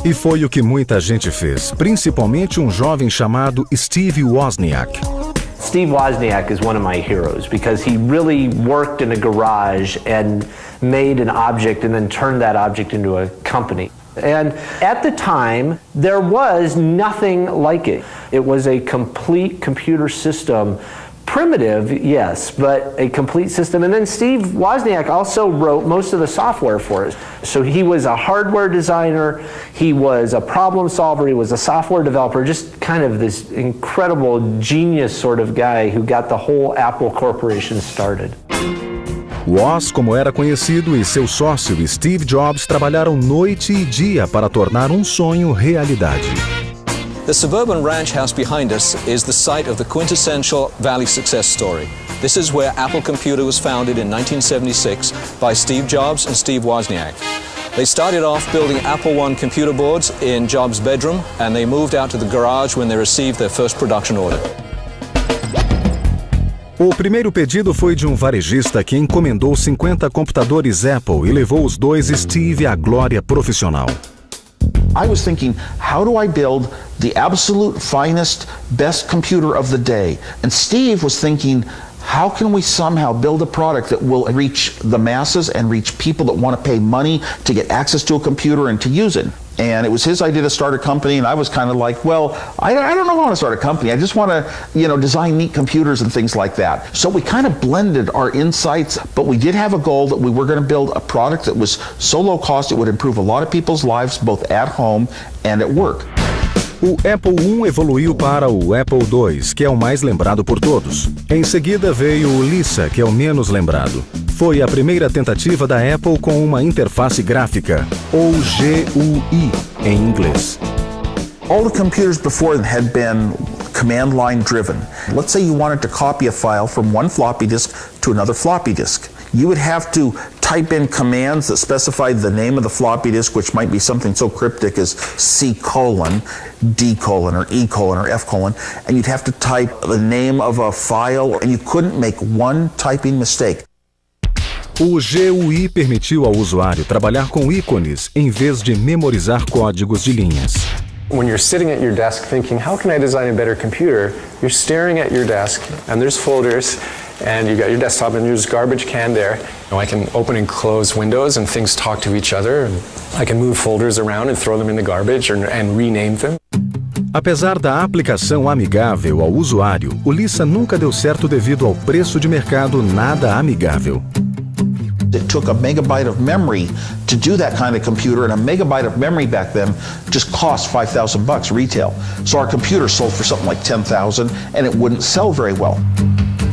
E foi o que muita gente fez, principalmente um jovem chamado Steve Wozniak. Steve Wozniak is one of my heroes because he really worked in a garage and made an object and then turned that object into a company. And at the time, there was nothing like it. It was a complete computer system. Primitive, yes, but a complete system. And then Steve Wozniak also wrote most of the software for us. So he was a hardware designer, he was a problem solver, he was a software developer, just kind of this incredible genius sort of guy who got the whole Apple Corporation started. Woz, como era conhecido, e seu sócio Steve Jobs trabalharam noite e dia para tornar um sonho realidade. The suburban ranch house behind us is the site of the quintessential Valley success story. This is where Apple Computer was founded in 1976 by Steve Jobs and Steve Wozniak. They started off building Apple I computer boards in Jobs' bedroom, and they moved out to the garage when they received their first production order. O primeiro pedido foi de um varejista que encomendou 50 computadores Apple e levou os dois Steve à glória profissional. I was thinking, how do I build the absolute finest, best computer of the day? And Steve was thinking, how can we somehow build a product that will reach the masses and reach people that want to pay money to get access to a computer and to use it? And it was his idea to start a company, and I was kind of like, well, I don't know how to start a company. I just want to, design neat computers and things like that. So we kind of blended our insights, but we did have a goal that we were going to build a product that was so low cost it would improve a lot of people's lives, both at home and at work. O Apple I evoluiu para o Apple II, que é o mais lembrado por todos. Em seguida veio o Lisa, que é o menos lembrado. Foi a primeira tentativa da Apple com uma interface gráfica, ou GUI em inglês. All the computers before had been command line driven. Let's say you wanted to copy a file from one floppy disk to another floppy disk. You would have to type in commands that specified the name of the floppy disk, which might be something so cryptic as C:, D:, or E:, or F:, and you'd have to type the name of a file, and you couldn't make one typing mistake. O GUI permitiu ao usuário trabalhar com ícones em vez de memorizar códigos de linhas. When you're sitting at your desk thinking, how can I design a better computer? You're staring at your desk, and there's folders, and you got your desktop, and there's garbage can there. I can open and close windows, and things talk to each other. And I can move folders around and throw them in the garbage and rename them. Apesar da aplicação amigável ao usuário, o Lisa nunca deu certo devido ao preço de mercado nada amigável. It took a megabyte of memory to do that kind of computer, and a megabyte of memory back then just cost $5,000 retail. So our computer sold for something like $10,000, and it wouldn't sell very well.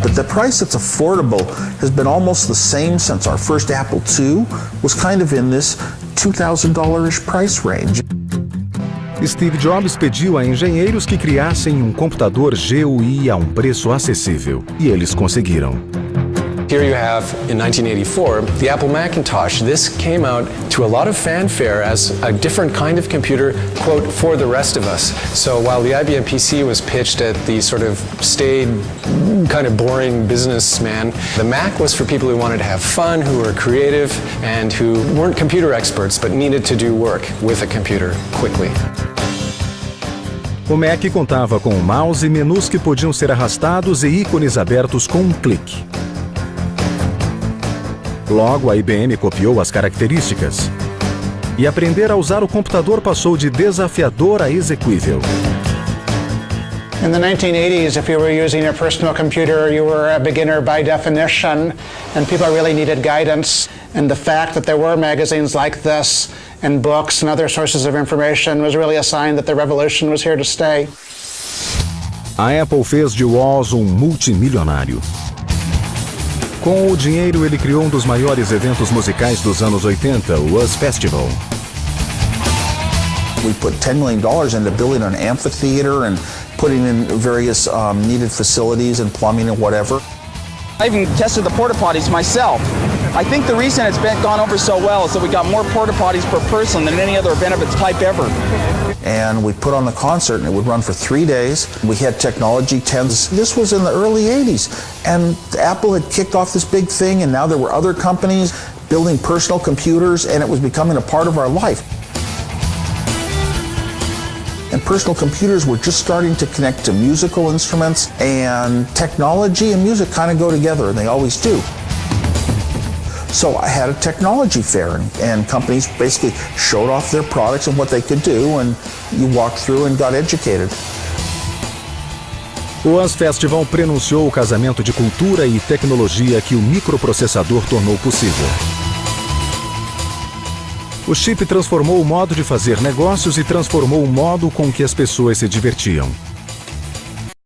But the price that's affordable has been almost the same since our first Apple II was kind of in this $2,000-ish price range. Steve Jobs pediu a engenheiros que criassem um computador GUI a um preço acessível, e eles conseguiram. Here you have, in 1984, the Apple Macintosh. This came out to a lot of fanfare as a different kind of computer, quote, for the rest of us. So while the IBM PC was pitched at the sort of staid, kind of boring businessman, the Mac was for people who wanted to have fun, who were creative, and who weren't computer experts but needed to do work with a computer quickly. O Mac contava com um mouse, menus que podiam ser arrastados e ícones abertos com um clique. Logo, a IBM copiou as características. E aprender a usar o computador passou de desafiador a execuível. In the 1980s, if you were using a personal computer, you were a beginner by definition, and people really needed guidance. And the fact that there were magazines like this, and books and other sources of information was really a sign that the revolution was here to stay. A Apple fez de Woz um multimilionário. Com o dinheiro, ele criou um dos maiores eventos musicais dos anos 80, o Woz Festival. We put $10 million into building an amphitheater and putting in various needed facilities and plumbing and whatever. I even tested the porta potties myself. I think the reason it's gone over so well is that we got more porta potties per person than any other event of its type ever. And we put on the concert, and it would run for 3 days. We had technology tents. This was in the early 80s, and Apple had kicked off this big thing, and now there were other companies building personal computers, and it was becoming a part of our life. personal computers were just starting to connect to musical instruments, and technology and music kind of go together, and they always do. So I had a technology fair, and companies basically showed off their products and what they could do, and you walked through and got educated. O US Festival prenunciou o casamento de cultura e tecnologia que o microprocessador tornou possível. O chip transformou o modo de fazer negócios e transformou o modo com que as pessoas se divertiam.